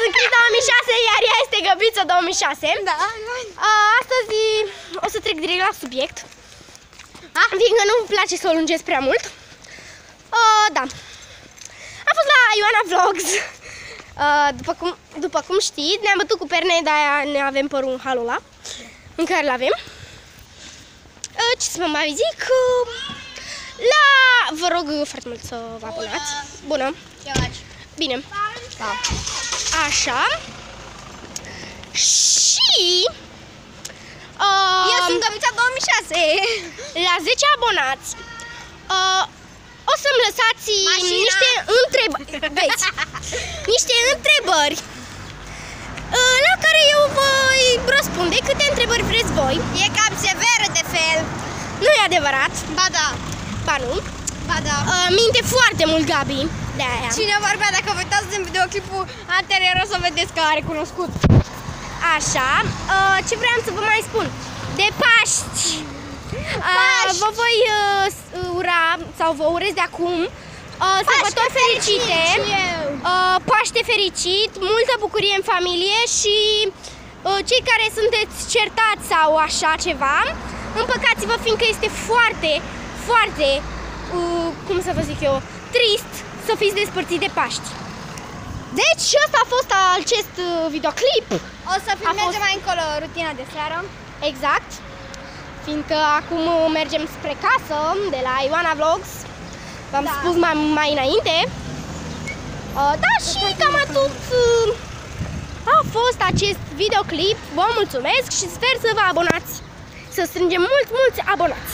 sunt Cris 2006, iar ea este Găbiță 2006. Da. Astăzi o să trec direct la subiect. Fiindcă nu-mi place să o lungesc prea mult. Da. Am fost la Ioana Vlogs. După cum știți, ne-am bătut cu perne, de-aia ne avem părul în halul ăla în care l-avem. Ce să vă mai zic? Vă rog foarte mult să vă abonați. Bună. Ce faci? Bine. Da. Așa. Și Eu sunt Găbița 2006. la 10 abonați o să-mi lăsați niște întrebări la care eu voi răspunde câte întrebări vreți voi. E cam severă de fel. Nu e adevărat. Ba da. Ba nu. Ba da. Minte foarte mult Gabi. De-aia. Cine vorbea, dacă vă uitați în videoclipul anterior o să vedeți că a recunoscut. Așa, ce vreau să vă mai spun? De Paști! Vă voi ura, sau vă urez de acum, sărbători fericite, Paște fericit, multă bucurie în familie și cei care sunteți certați sau așa ceva, împăcați-vă, fiindcă este foarte, foarte, cum să vă zic eu, trist să fiți despărțiți de Paști. Deci ăsta a fost acest videoclip. O să filmeze mai încolo rutina de seară. Exact. Fiindcă acum mergem spre casă de la Ioana Vlogs. V-am spus mai înainte. Da, și cam atât a fost acest videoclip. Vă mulțumesc și sper să vă abonați. Să strângem mulți abonați.